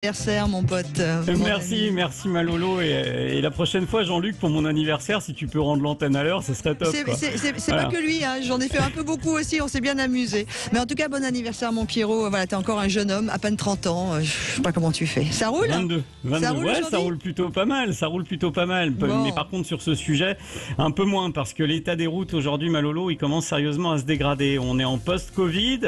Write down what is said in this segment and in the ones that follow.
Anniversaire, mon pote. Merci Malolo. Et la prochaine fois, Jean-Luc, pour mon anniversaire, si tu peux rendre l'antenne à l'heure, ce serait top. C'est Voilà. pas que lui, hein. J'en ai fait un peu beaucoup aussi, on s'est bien amusé. Mais en tout cas, bon anniversaire, mon Pierrot. Voilà, t'es encore un jeune homme, à peine 30 ans. Je sais pas comment tu fais. Ça roule 22. Ça roule, Ouais, ça roule plutôt pas mal. Bon. Mais par contre, sur ce sujet, un peu moins, parce que l'état des routes aujourd'hui, Malolo, il commence sérieusement à se dégrader. On est en post-Covid.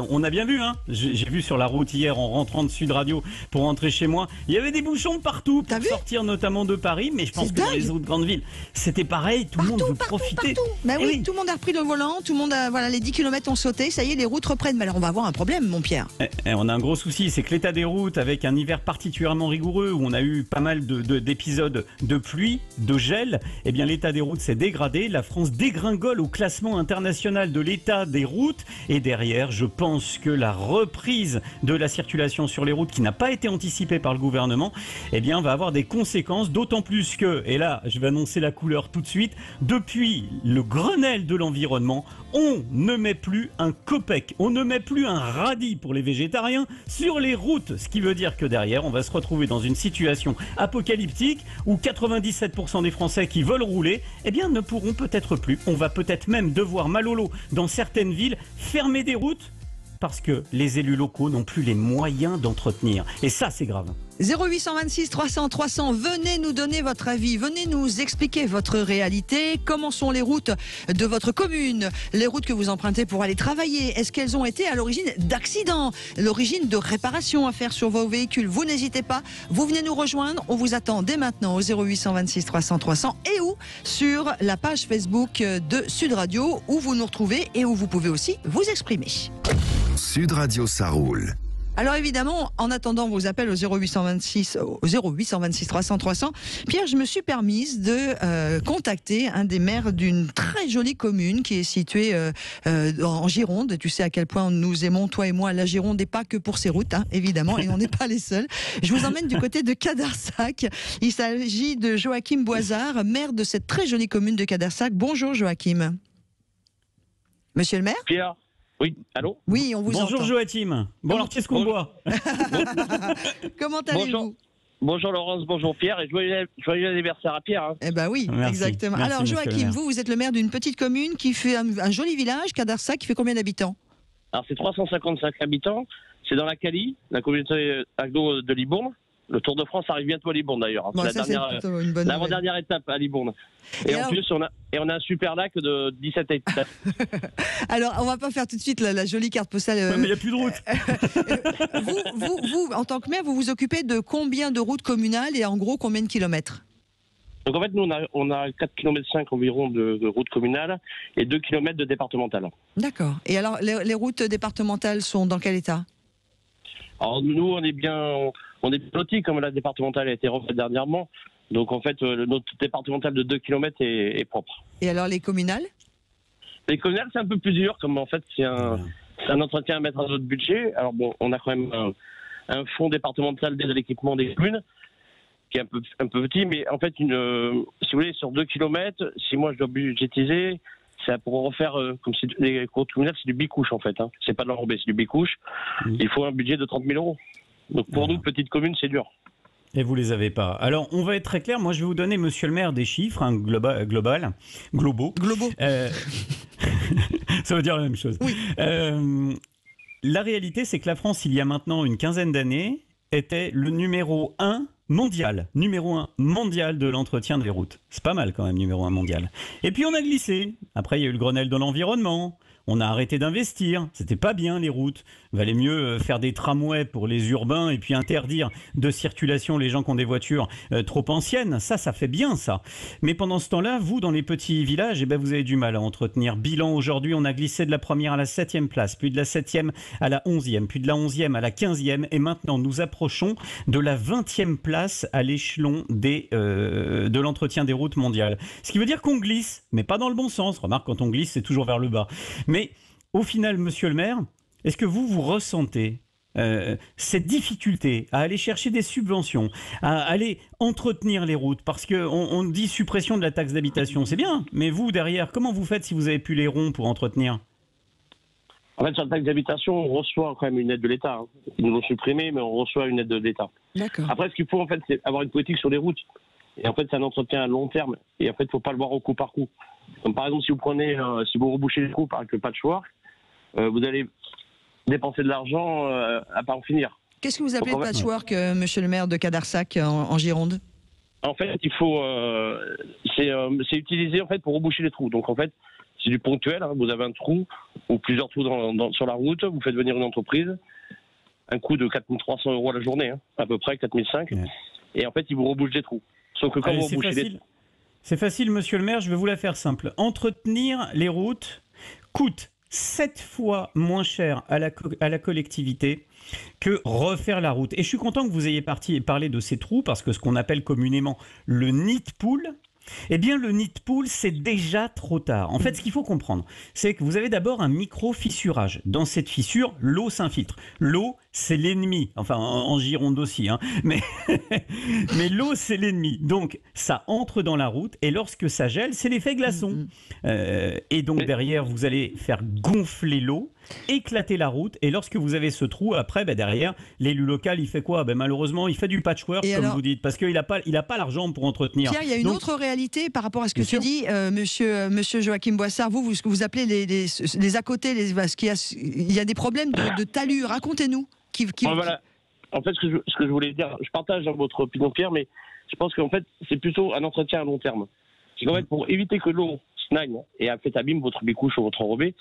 On a bien vu, hein. J'ai vu sur la route hier, en rentrant de Sud Radio pour rentrer chez moi, il y avait des bouchons partout T'as pour vu sortir notamment de Paris, mais je pense C'est que dans dingue. les autres grandes villes, c'était pareil. Tout le monde veut profiter. Bah Eh oui, tout le monde a repris le volant, tout le monde a, voilà, les 10 km ont sauté, ça y est, les routes reprennent. Mais alors on va avoir un problème, mon Pierre. On a un gros souci, c'est que l'état des routes, avec un hiver particulièrement rigoureux, où on a eu pas mal d'épisodes de pluie, de gel, eh bien l'état des routes s'est dégradé. La France dégringole au classement international de l'état des routes. Et derrière, je pense que la reprise de la circulation sur les routes, qui n'a pas été anticipée par le gouvernement, eh bien va avoir des conséquences, d'autant plus que, et là je vais annoncer la couleur tout de suite, depuis le Grenelle de l'environnement, on ne met plus un copec, on ne met plus un radis pour les végétariens sur les routes, ce qui veut dire que derrière on va se retrouver dans une situation apocalyptique où 97% des Français qui veulent rouler, eh bien ne pourront peut-être plus. On va peut-être même devoir, Malolo, dans certaines villes, fermer des routes parce que les élus locaux n'ont plus les moyens d'entretenir. Et ça, c'est grave. 0826 300 300, venez nous donner votre avis, venez nous expliquer votre réalité. Comment sont les routes de votre commune, les routes que vous empruntez pour aller travailler? Est-ce qu'elles ont été à l'origine d'accidents, l'origine de réparations à faire sur vos véhicules? Vous n'hésitez pas, vous venez nous rejoindre, on vous attend dès maintenant au 0826 300 300 et ou sur la page Facebook de Sud Radio où vous nous retrouvez et où vous pouvez aussi vous exprimer. Sud Radio, ça roule. Alors évidemment, en attendant vos appels au 0826 300 300, Pierre, je me suis permise de contacter un des maires d'une très jolie commune qui est située en Gironde. Tu sais à quel point nous aimons, toi et moi, la Gironde, et pas que pour ses routes, hein, évidemment, et on n'est pas les seuls. Je vous emmène du côté de Cadarsac. Il s'agit de Joachim Boisard, maire de cette très jolie commune de Cadarsac. Bonjour Joachim. Monsieur le maire ? Pierre. Oui, allô? Oui, on vous Bonjour entend. Joachim. Bon alors qu'est-ce qu'on boit? Comment allez-vous? Bonjour Laurence, bonjour Pierre, et joyeux anniversaire à Pierre. Hein. Eh ben oui, Merci. exactement. Merci, Alors monsieur le Joachim, maire. vous êtes le maire d'une petite commune qui fait un joli village, Cadarsac, qui fait combien d'habitants? Alors c'est 355 habitants, c'est dans la Cali, la communauté aglo de Libourne. Le Tour de France arrive bientôt à Libourne d'ailleurs. Bon, c'est ça, c'est plutôt une bonne nouvelle. l'avant-dernière étape à Libourne. Et en alors- plus, on a un super lac de 17 hectares. Alors, on va pas faire tout de suite la jolie carte postale. Ouais, mais il n'y a plus de route. Vous, en tant que maire, vous vous occupez de combien de routes communales et en gros combien de kilomètres? Donc en fait, nous, on a 4,5 km environ de route communale et 2 km de départementale. D'accord. Et alors, les routes départementales sont dans quel état? Alors nous, on est bien lotis, comme la départementale a été refaite dernièrement. Donc en fait, notre départementale de 2 km est propre. Et alors, les communales? Les communales, c'est un peu plus dur, comme en fait, c'est un entretien à mettre à notre budget. Alors bon, on a quand même un fonds départemental d'aide à l'équipement des communes, qui est un peu petit, mais en fait, si vous voulez, sur 2 km, si moi je dois budgétiser, c'est pour refaire, comme si les routes communales, c'est du bicouche en fait. Hein. C'est pas de l'enrobé, c'est du bicouche. Il faut un budget de 30 000 euros. Donc pour nous, petite commune, c'est dur. Et vous les avez pas. Alors, on va être très clair. Moi, je vais vous donner, monsieur le maire, des chiffres globaux. Ça veut dire la même chose. Oui. La réalité, c'est que la France, il y a maintenant une quinzaine d'années, était le numéro 1 mondial de l'entretien des routes. C'est pas mal quand même, numéro 1 mondial. Et puis on a glissé. Après, il y a eu le Grenelle de l'environnement. On a arrêté d'investir. C'était pas bien, les routes. Il valait mieux faire des tramways pour les urbains et puis interdire de circulation les gens qui ont des voitures trop anciennes. Ça fait bien, ça. Mais pendant ce temps-là, vous, dans les petits villages, eh ben, vous avez du mal à entretenir. Bilan, aujourd'hui, on a glissé de la première à la 7e place, puis de la 7e à la 11e, puis de la 11e à la 15e, et maintenant, nous approchons de la 20e place à l'échelon de l'entretien des routes mondiales. Ce qui veut dire qu'on glisse, mais pas dans le bon sens. Remarque, quand on glisse, c'est toujours vers le bas. Mais au final, monsieur le maire, est-ce que vous ressentez cette difficulté à aller chercher des subventions, à aller entretenir les routes? Parce qu'on dit suppression de la taxe d'habitation, c'est bien, mais vous, derrière, comment vous faites si vous n'avez plus les ronds pour entretenir? En fait, sur la taxe d'habitation, on reçoit quand même une aide de l'État. Hein. Ils nous l'ont supprimé, mais on reçoit une aide de l'État. D'accord. Après, ce qu'il faut, en fait, c'est avoir une politique sur les routes. Et en fait, c'est un entretien à long terme. Et en fait, il ne faut pas le voir au coup par coup. Comme par exemple, si vous rebouchez les trous avec le patchwork, vous allez dépenser de l'argent à pas en finir. Qu'est-ce que vous appelez Donc, le en fait, patchwork, monsieur le maire de Cadarsac, en Gironde? En fait, il faut, c'est utilisé en fait pour reboucher les trous. Donc en fait, c'est du ponctuel. Hein. Vous avez un trou ou plusieurs trous sur la route. Vous faites venir une entreprise, un coût de 4 300 € à la journée, hein, à peu près 4 500. Ouais. Et en fait, ils vous rebouchent des trous. Sauf que quand Allez, vous rebouchez les trous, c'est facile, monsieur le maire. Je vais vous la faire simple. Entretenir les routes coûte 7 fois moins cher à la collectivité que refaire la route. Et je suis content que vous ayez parlé de ces trous, parce que ce qu'on appelle communément le nid pool, eh bien le nid pool, c'est déjà trop tard. En fait, ce qu'il faut comprendre, c'est que vous avez d'abord un micro-fissurage. Dans cette fissure, l'eau s'infiltre. L'eau, c'est l'ennemi. Enfin, en Gironde aussi, hein. Mais l'eau, c'est l'ennemi. Donc, ça entre dans la route, et lorsque ça gèle, c'est l'effet glaçon. Et donc, derrière, vous allez faire gonfler l'eau, éclater la route, et lorsque vous avez ce trou, après, derrière, l'élu local, il fait quoi? Malheureusement, il fait du patchwork, et comme vous dites, parce qu'il n'a pas l'argent pour entretenir. Pierre, il y a une autre réalité par rapport à ce que tu dis, monsieur Joachim Boissard. Vous appelez les à côté, il y a des problèmes de talus. Racontez-nous. Voilà. En fait, ce que je voulais dire, je partage votre opinion, Pierre, mais je pense qu'en fait, c'est plutôt un entretien à long terme. C'est qu'en fait, pour éviter que l'eau stagne et abîme votre bicouche ou votre enrobé,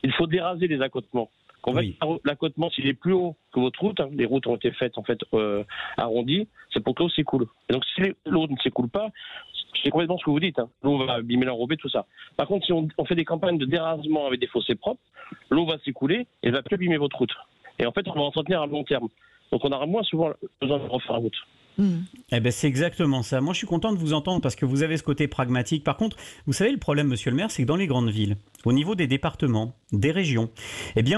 il faut déraser les accotements. En fait, l'accotement, s'il est plus haut que votre route, hein, les routes ont été faites en fait arrondies, c'est pour que l'eau s'écoule. Et donc, si l'eau ne s'écoule pas, c'est complètement ce que vous dites. Hein. L'eau va abîmer l'enrobé, tout ça. Par contre, si on fait des campagnes de dérasement avec des fossés propres, l'eau va s'écouler et elle va plus abîmer votre route. Et en fait, on va entretenir à long terme. Donc, on aura moins souvent besoin de refaire la route. C'est exactement ça. Moi, je suis content de vous entendre parce que vous avez ce côté pragmatique. Par contre, vous savez, le problème, monsieur le maire, c'est que dans les grandes villes, au niveau des départements, des régions,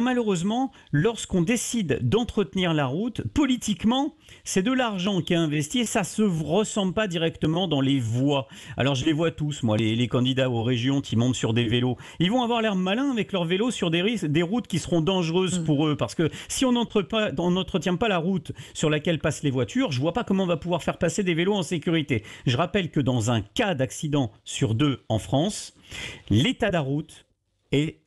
malheureusement, lorsqu'on décide d'entretenir la route, politiquement, c'est de l'argent qui est investi et ça ne se ressent pas directement dans les voies. Alors, je les vois tous, moi, les candidats aux régions qui montent sur des vélos. Ils vont avoir l'air malins avec leurs vélos sur des routes qui seront dangereuses pour eux. Parce que si on n'entretient pas la route sur laquelle passent les voitures, je ne vois pas comment on va pouvoir faire passer des vélos en sécurité. Je rappelle que dans un cas d'accident sur 2 en France, l'état de la route est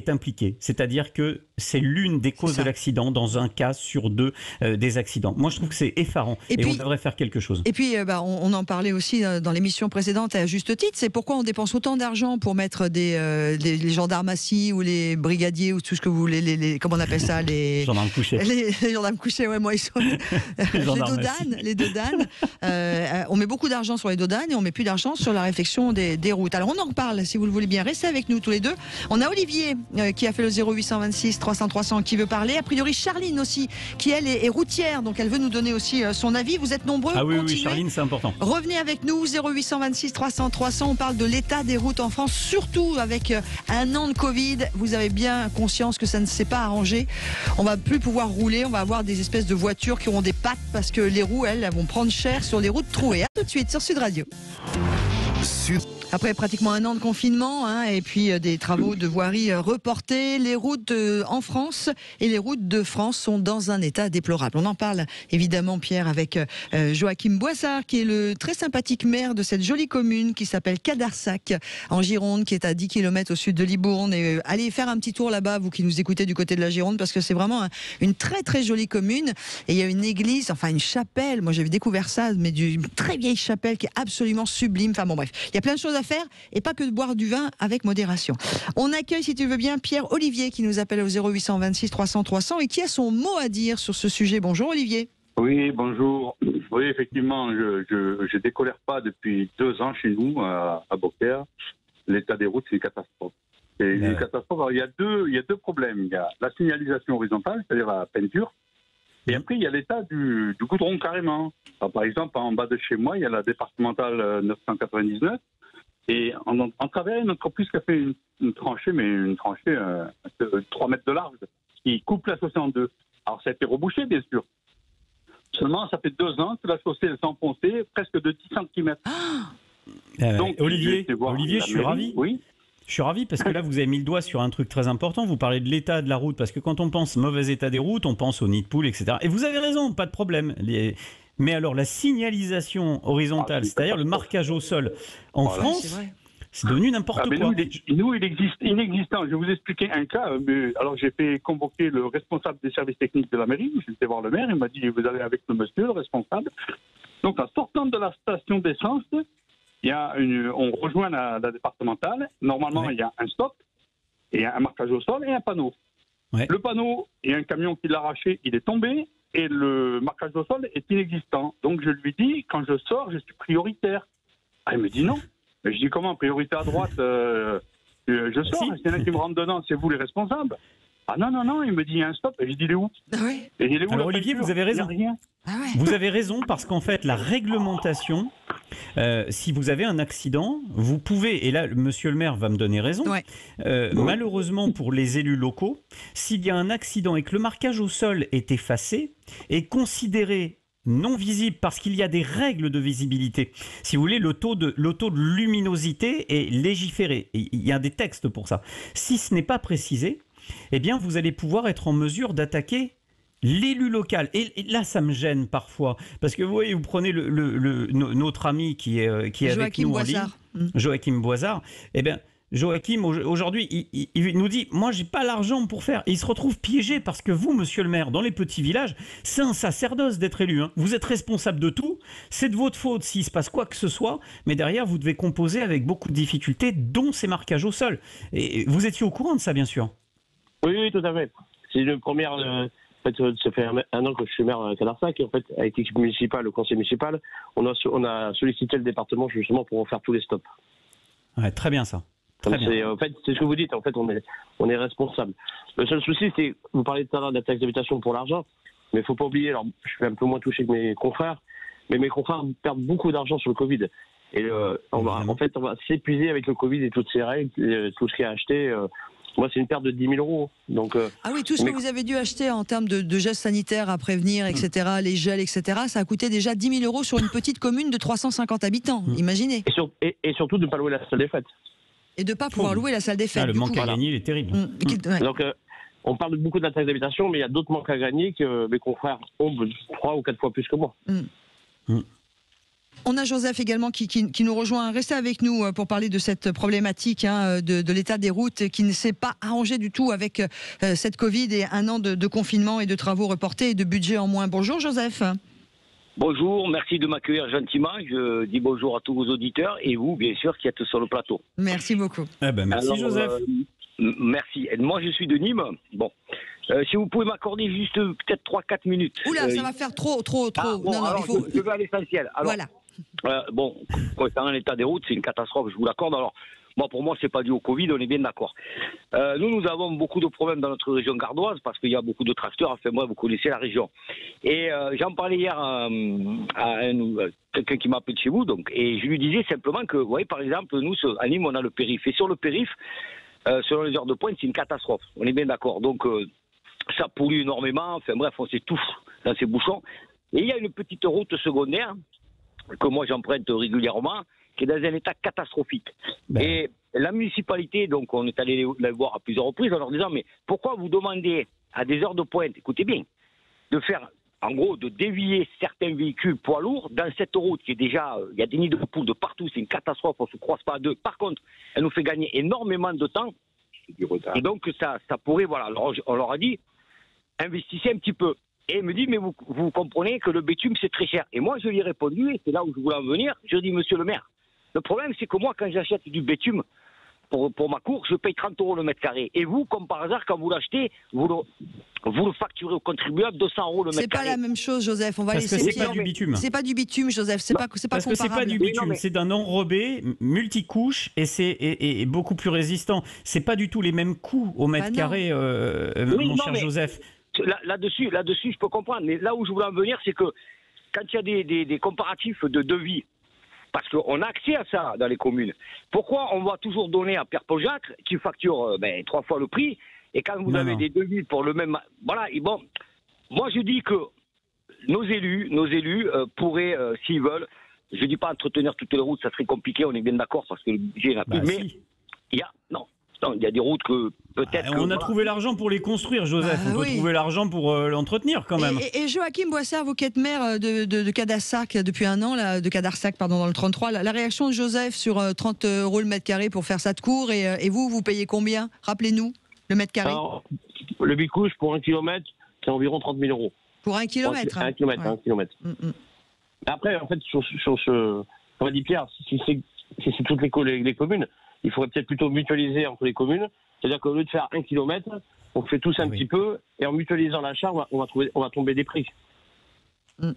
impliqué. C'est-à-dire que c'est l'une des causes de l'accident dans un cas sur 2 des accidents. Moi, je trouve que c'est effarant et on devrait faire quelque chose. Et puis, on en parlait aussi dans l'émission précédente à juste titre, c'est pourquoi on dépense autant d'argent pour mettre les gendarmaties ou les brigadiers ou tout ce que vous voulez, comment on appelle ça, les gendarmes couchés. Les gendarmes couchés, ouais, moi, ils sont les dodanes. On met beaucoup d'argent sur les dodanes et on met plus d'argent sur la réfection des routes. Alors, on en reparle, si vous le voulez bien. Restez avec nous tous les deux. On a Olivier qui a fait le 0826 300 300 qui veut parler. A priori, Charline aussi, qui elle est routière, donc elle veut nous donner aussi son avis. Vous êtes nombreux. Ah oui, Charline, c'est important. Revenez avec nous, 0826 300 300. On parle de l'état des routes en France, surtout avec un an de Covid. Vous avez bien conscience que ça ne s'est pas arrangé. On va plus pouvoir rouler. On va avoir des espèces de voitures qui auront des pattes parce que les roues, elles vont prendre cher sur les routes trouées. À tout de suite sur Sud Radio. Après pratiquement un an de confinement et puis des travaux de voirie reportés, les routes en France et les routes de France sont dans un état déplorable. On en parle évidemment, Pierre, avec Joachim Boissard, qui est le très sympathique maire de cette jolie commune qui s'appelle Cadarsac, en Gironde, qui est à 10 km au sud de Libourne. Et allez faire un petit tour là-bas, vous qui nous écoutez du côté de la Gironde, parce que c'est vraiment une très très jolie commune. Et il y a une église, enfin une chapelle, moi j'avais découvert ça, mais d'une très vieille chapelle qui est absolument sublime. Enfin bon bref, il y a plein de choses à faire et pas que de boire du vin avec modération. On accueille, si tu veux bien, Pierre Olivier qui nous appelle au 0826 300 300 et qui a son mot à dire sur ce sujet. Bonjour Olivier. Oui, bonjour. Oui, effectivement, je décolère pas depuis 2 ans chez nous à Beaucaire. L'état des routes, c'est une catastrophe. C'est une catastrophe. Alors, il y a deux problèmes. Il y a la signalisation horizontale, c'est-à-dire la peinture. Et après, il y a l'état du goudron carrément. Alors, par exemple, en bas de chez moi, il y a la départementale 999. Et en travers, une entreprise qui a fait une tranchée, mais une tranchée de 3 mètres de large, qui coupe la chaussée en 2. Alors, ça a été rebouché, bien sûr. Seulement, ça fait 2 ans que la chaussée s'est enfoncée presque de 10 cm. Donc, Olivier, je suis ravi. Oui. Je suis ravi parce que là, vous avez mis le doigt sur un truc très important. Vous parlez de l'état de la route parce que quand on pense mauvais état des routes, on pense au nid de poule, etc. Et vous avez raison, pas de problème. Mais alors, la signalisation horizontale, c'est-à-dire le marquage au sol en France, c'est devenu n'importe quoi. Nous, il existe inexistant. Je vais vous expliquer un cas. Alors, j'ai fait convoquer le responsable des services techniques de la mairie. Je suis allé voir le maire. Il m'a dit, vous allez avec le monsieur, le responsable. Donc, en sortant de la station d'essence, on rejoint la départementale. Normalement, il y a un stop, et un marquage au sol et un panneau. Ouais. Le panneau, il y a un camion qui l'a arraché, il est tombé, et le marquage au sol est inexistant. Donc, je lui dis, quand je sors, je suis prioritaire. Il me dit non. Mais je dis comment, priorité à droite, je sors, s'il y en a qui me rentrent dedans, c'est vous les responsables. Ah non, il me dit il y a un stop, et je dis il est où? Et il est où? Alors Olivier, vous avez raison. Vous avez raison parce qu'en fait, la réglementation, si vous avez un accident, vous pouvez, et là monsieur le maire va me donner raison, malheureusement pour les élus locaux, s'il y a un accident et que le marquage au sol est effacé, est considéré non visible parce qu'il y a des règles de visibilité. Si vous voulez, le taux de luminosité est légiféré. Il y a des textes pour ça. Si ce n'est pas précisé, eh bien, vous allez pouvoir être en mesure d'attaquer l'élu local. Et là, ça me gêne parfois. Parce que vous voyez, vous prenez notre ami qui est avec nous en ligne, Joachim Boisard. Eh bien, Joachim, aujourd'hui, il nous dit « Moi, j'ai pas l'argent pour faire. » Et il se retrouve piégé parce que vous, monsieur le maire, dans les petits villages, c'est un sacerdoce d'être élu. Hein. Vous êtes responsable de tout. C'est de votre faute s'il se passe quoi que ce soit. Mais derrière, vous devez composer avec beaucoup de difficultés, dont ces marquages au sol. Et vous étiez au courant de ça, bien sûr. Oui, tout à fait. C'est une première... En fait, ça fait un an que je suis maire à Cadarsac. Et en fait, avec l'équipe municipale, le conseil municipal, on a sollicité le département justement pour faire tous les stops. Ouais, très bien ça. En fait, c'est ce que vous dites. En fait, on est responsable. Le seul souci, c'est, vous parlez tout à l'heure de la taxe d'habitation pour l'argent, mais il ne faut pas oublier, alors je suis un peu moins touché que mes confrères, mais mes confrères perdent beaucoup d'argent sur le Covid. Et on va s'épuiser avec le Covid et toutes ces règles, tout ce qui est acheté. Moi, c'est une perte de 10 000 euros. Donc, ah oui, tout ce que vous avez dû acheter en termes de gestes sanitaires à prévenir, etc., les gels, etc., ça a coûté déjà 10 000 euros sur une petite commune de 350 habitants, imaginez. Et surtout de ne pas louer la salle des fêtes. Et de ne pas pouvoir louer la salle des fêtes. Le manque à gagner, il est terrible. Donc, on parle beaucoup de la taxe d'habitation, mais il y a d'autres manques à gagner que mes confrères ont 3 ou 4 fois plus que moi. On a Joseph également qui nous rejoint. Restez avec nous pour parler de cette problématique de l'état des routes qui ne s'est pas arrangé du tout avec cette Covid et un an de confinement et de travaux reportés et de budget en moins. Bonjour Joseph. Bonjour, merci de m'accueillir gentiment. Je dis bonjour à tous vos auditeurs et vous, bien sûr, qui êtes sur le plateau. Merci beaucoup. Merci. Alors, Joseph. Merci. Moi, je suis de Nîmes. Bon, si vous pouvez m'accorder juste peut-être 3-4 minutes. Oula, ça va faire trop. Je vais à l'essentiel. Voilà. Concernant l'état des routes, c'est une catastrophe, je vous l'accorde. Alors, pour moi, c'est pas dû au Covid, on est bien d'accord. Nous avons beaucoup de problèmes dans notre région gardoise parce qu'il y a beaucoup de tracteurs. Enfin, moi, vous connaissez la région. Et j'en parlais hier à quelqu'un qui m'appelle chez vous, et je lui disais simplement que, vous voyez, par exemple, nous, à Nîmes, on a le périph'. Et sur le périph', selon les heures de pointe, c'est une catastrophe. On est bien d'accord. Donc, ça pollue énormément. Enfin, bref, on s'étouffe dans ces bouchons. Et il y a une petite route secondaire que moi j'emprunte régulièrement, qui est dans un état catastrophique. Et la municipalité, donc on est allé la voir à plusieurs reprises en leur disant, mais pourquoi vous demandez à des heures de pointe, écoutez bien, de faire, en gros, de dévier certains véhicules poids lourds dans cette route qui est déjà, il y a des nids de poules de partout, c'est une catastrophe, on ne se croise pas à deux. Par contre, elle nous fait gagner énormément de temps. Et donc ça pourrait, voilà, alors on leur a dit, investissez un petit peu. Et il me dit, mais vous comprenez que le bitume, c'est très cher. Et moi, je lui ai répondu, et c'est là où je voulais en venir, je lui ai dit, monsieur le maire, le problème, c'est que moi, quand j'achète du bitume pour ma cour, je paye 30 € le mètre carré. Et vous, comme par hasard, quand vous l'achetez, vous le facturez au contribuable 200 € le mètre carré. C'est pas la même chose, Joseph. On va laisser. C'est pas du bitume. C'est pas du bitume, Joseph. C'est pas comparable. Parce que c'est pas du bitume. C'est d'un enrobé multicouche et c'est beaucoup plus résistant. C'est pas du tout les mêmes coûts au mètre carré, mon cher Joseph. Là-dessus, je peux comprendre. Mais là où je voulais en venir, c'est que quand il y a des comparatifs de devis, parce qu'on a accès à ça dans les communes, pourquoi on va toujours donner à Pierre Paujac, qui facture 3 fois le prix, et quand vous avez des devis pour le même... Voilà, et bon, moi je dis que nos élus pourraient, s'ils veulent, je ne dis pas entretenir toutes les routes, ça serait compliqué, on est bien d'accord, parce que le budget n'a plus, mais Il y a des routes que peut-être... On a trouvé l'argent pour les construire, Joseph. On peut trouver l'argent pour l'entretenir quand même. Et Joachim Boissard, vous qui êtes maire de Cadassac depuis un an, là, de Cadarsac, pardon, dans le 33, la réaction de Joseph sur 30 € le mètre carré pour faire ça de court, et vous payez combien? Rappelez-nous, le mètre carré. Alors, le bicouche, pour 1 kilomètre, c'est environ 30 000 €. Pour 1 kilomètre. 1 kilomètre, ouais. 1 kilomètre. Après, en fait, sur ce... Comme a dit Pierre, si c'est toutes les communes, il faudrait peut-être plutôt mutualiser entre les communes. C'est-à-dire qu'au lieu de faire 1 kilomètre, on fait tous un petit peu, et en mutualisant l'achat, on va tomber des prix.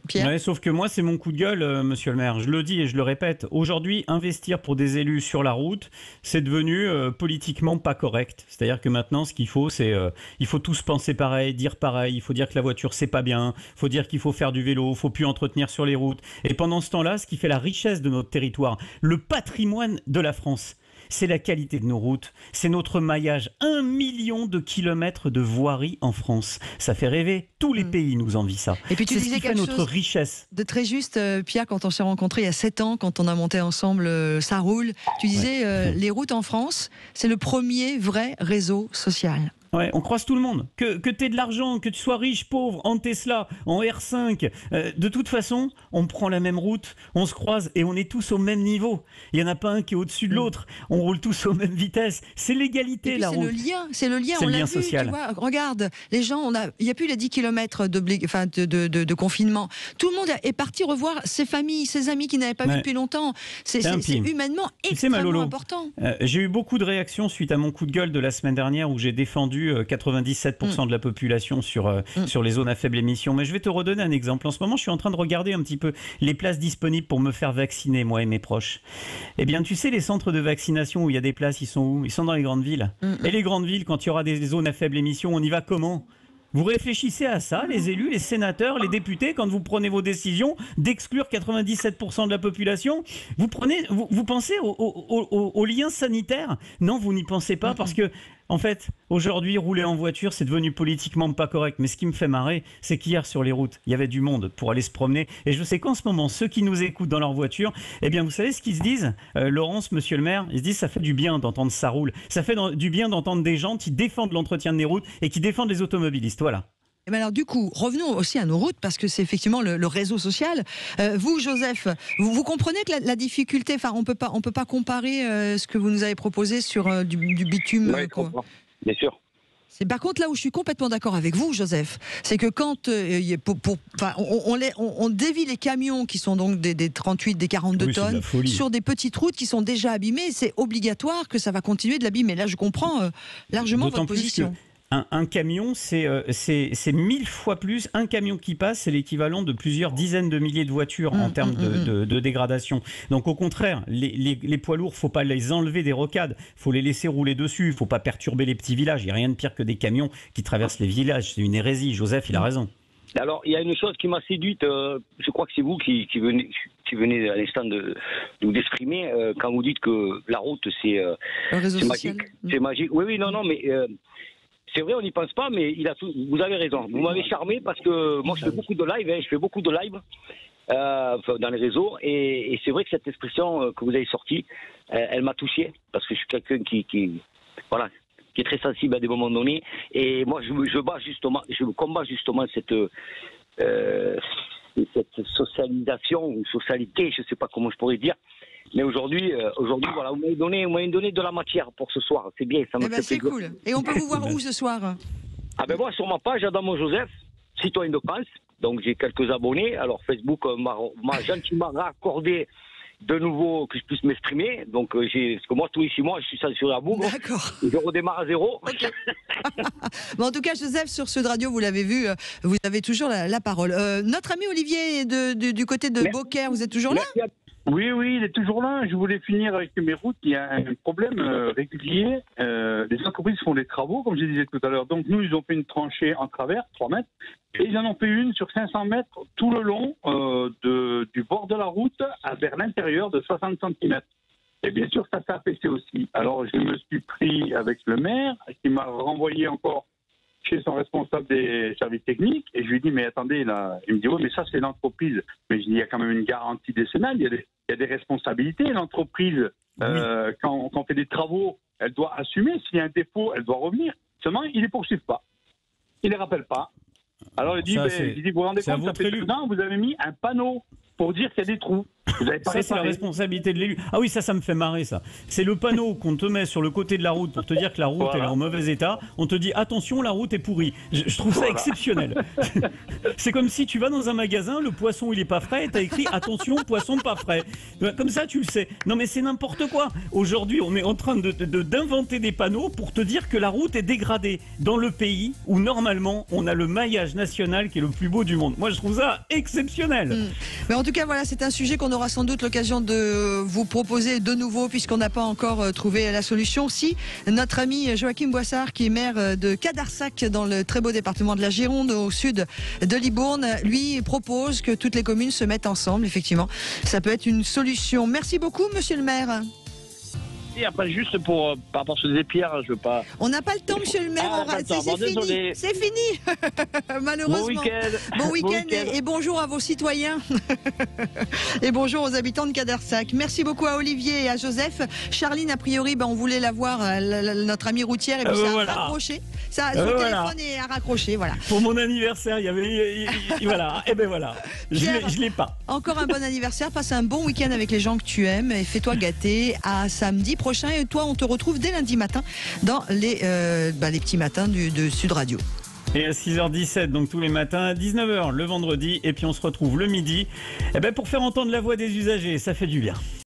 Pierre, ouais, sauf que moi, c'est mon coup de gueule, monsieur le maire. Je le dis et je le répète. Aujourd'hui, investir pour des élus sur la route, c'est devenu politiquement pas correct. C'est-à-dire que maintenant, ce qu'il faut, c'est il faut tous penser pareil, dire pareil. Il faut dire que la voiture, c'est pas bien. Il faut dire qu'il faut faire du vélo. Il faut plus entretenir sur les routes. Et pendant ce temps-là, ce qui fait la richesse de notre territoire, le patrimoine de la France, c'est la qualité de nos routes, c'est notre maillage. 1 million de kilomètres de voirie en France. Ça fait rêver. Tous les pays nous envient ça. Et puis tu c'est ce disais qui fait quelque notre chose richesse. de très juste, Pierre, quand on s'est rencontrés il y a 7 ans, quand on a monté ensemble Ça roule, tu disais les routes en France, c'est le premier vrai réseau social. Ouais, on croise tout le monde. Que tu aies de l'argent, que tu sois riche, pauvre, en Tesla, en R5, de toute façon, on prend la même route, on se croise et on est tous au même niveau. Il n'y en a pas un qui est au-dessus de l'autre. On roule tous aux mêmes vitesses. C'est l'égalité, la route. C'est le lien, C'est on le l'a lien vu, social. tu vois, regarde, les gens, il n'y a plus les 10 km de confinement. Tout le monde est parti revoir ses familles, ses amis qu'il n'avait pas vu depuis longtemps. C'est humainement extrêmement important. J'ai eu beaucoup de réactions suite à mon coup de gueule de la semaine dernière où j'ai défendu 97% de la population sur les zones à faible émission. Mais je vais te redonner un exemple. En ce moment, je suis en train de regarder un petit peu les places disponibles pour me faire vacciner, moi et mes proches. Eh bien, tu sais, les centres de vaccination où il y a des places, ils sont où? Ils sont dans les grandes villes. Et les grandes villes, quand il y aura des zones à faible émission, on y va comment? Vous réfléchissez à ça, les élus, les sénateurs, les députés, quand vous prenez vos décisions d'exclure 97% de la population, vous pensez au lien sanitaire? Non, vous n'y pensez pas parce que, en fait, aujourd'hui, rouler en voiture, c'est devenu politiquement pas correct. Mais ce qui me fait marrer, c'est qu'hier, sur les routes, il y avait du monde pour aller se promener. Et je sais qu'en ce moment, ceux qui nous écoutent dans leur voiture, eh bien, vous savez ce qu'ils se disent, Laurence, monsieur le maire, ils se disent, ça fait du bien d'entendre ça roule. Ça fait du bien d'entendre des gens qui défendent l'entretien de les routes et qui défendent les automobilistes. Voilà. Et bien alors du coup, revenons aussi à nos routes parce que c'est effectivement le réseau social. Vous, Joseph, vous comprenez que la difficulté, enfin, on peut pas comparer ce que vous nous avez proposé sur du bitume. Oui, bien sûr. C'est par contre là où je suis complètement d'accord avec vous, Joseph, c'est que quand on dévie les camions qui sont donc des 38, des 42 tonnes sur des petites routes qui sont déjà abîmées, c'est obligatoire que ça va continuer de l'abîmer. Là, je comprends largement votre position. Un camion, c'est 1000 fois plus. Un camion qui passe, c'est l'équivalent de plusieurs dizaines de milliers de voitures en termes de dégradation. Donc au contraire, les poids lourds, faut pas les enlever des rocades, faut les laisser rouler dessus, faut pas perturber les petits villages. Il n'y a rien de pire que des camions qui traversent les villages. C'est une hérésie. Joseph, il a raison. Alors, il y a une chose qui m'a séduite, je crois que c'est vous qui venez à l'instant de nous d'exprimer, quand vous dites que la route, c'est magique. C'est magique. Oui, non, mais... c'est vrai, on n'y pense pas, mais vous avez raison. Vous m'avez charmé parce que moi, je fais beaucoup de live, dans les réseaux. Et c'est vrai que cette expression que vous avez sortie, elle m'a touché parce que je suis quelqu'un qui est très sensible à des moments donnés. Et moi, je combats justement cette socialisation ou socialité, je ne sais pas comment je pourrais dire. Mais aujourd'hui, voilà, vous m'avez donné de la matière pour ce soir. C'est bien, ça me fait plaisir. C'est cool. Et on peut vous voir où ce soir? Moi, sur ma page, Adamo Joseph, citoyen de France. Donc, j'ai quelques abonnés. Alors, Facebook m'a gentiment raccordé de nouveau que je puisse m'exprimer. Donc, parce que moi, tous les 6 mois, je suis censuré à bout. D'accord. Je redémarre à zéro. Okay. Bon, en tout cas, Joseph, sur Sud Radio, vous l'avez vu, vous avez toujours la parole. Notre ami Olivier du côté de Beaucaire, vous êtes toujours là? Oui, il est toujours là. Je voulais finir avec mes routes. Il y a un problème régulier. Les entreprises font des travaux, comme je disais tout à l'heure. Donc, nous, ils ont fait une tranchée en travers, 3 mètres. Et ils en ont fait une sur 500 mètres tout le long du bord de la route vers l'intérieur de 60 cm. Et bien sûr, ça s'est affaissé aussi. Alors, je me suis pris avec le maire qui m'a renvoyé encore chez son responsable des services techniques et je lui dis mais attendez là, il me dit oui mais ça c'est l'entreprise, mais je dis il y a quand même une garantie décennale, il y a des responsabilités, l'entreprise quand on fait des travaux, elle doit assumer, s'il y a un défaut, elle doit revenir. Seulement ils les poursuivent pas, ils les rappellent pas. Alors il dit, vous vous rendez compte, ça fait 2 ans, vous avez mis un panneau pour dire qu'il y a des trous. Vous avez pas ça, c'est la responsabilité de l'élu. Ah oui, ça me fait marrer, ça. C'est le panneau qu'on te met sur le côté de la route pour te dire que la route elle est en mauvais état. On te dit, attention, la route est pourrie. Je trouve ça exceptionnel. C'est comme si tu vas dans un magasin, le poisson il est pas frais, et t'as écrit, attention, poisson pas frais. Comme ça, tu le sais. Non, mais c'est n'importe quoi. Aujourd'hui, on est en train d'inventer des panneaux pour te dire que la route est dégradée dans le pays où, normalement, on a le maillage national qui est le plus beau du monde. Moi, je trouve ça exceptionnel. Mais en tout cas, voilà, c'est un sujet qu'on aura sans doute l'occasion de vous proposer de nouveau puisqu'on n'a pas encore trouvé la solution. Si notre ami Joachim Boissard, qui est maire de Cadarsac dans le très beau département de la Gironde au sud de Libourne, lui propose que toutes les communes se mettent ensemble, effectivement, ça peut être une solution. Merci beaucoup, monsieur le maire. Et après, juste par rapport à ce Pierre, je veux pas. On n'a pas le temps, monsieur le maire. C'est fini. Malheureusement. Bon week-end et bonjour à vos citoyens. Et bonjour aux habitants de Cadarsac. Merci beaucoup à Olivier et à Joseph. Charline, a priori, on voulait la voir, notre amie routière, et puis ça a raccroché. Son téléphone est à raccrocher, voilà. Pour mon anniversaire, il y avait. Voilà. Et ben voilà. Je l'ai pas. Encore un bon anniversaire. Passe un bon week-end avec les gens que tu aimes et fais-toi gâter. À samedi prochain. Et toi, on te retrouve dès lundi matin dans les petits matins de Sud Radio. Et à 6h17, donc tous les matins, à 19h le vendredi, et puis on se retrouve le midi pour faire entendre la voix des usagers, ça fait du bien.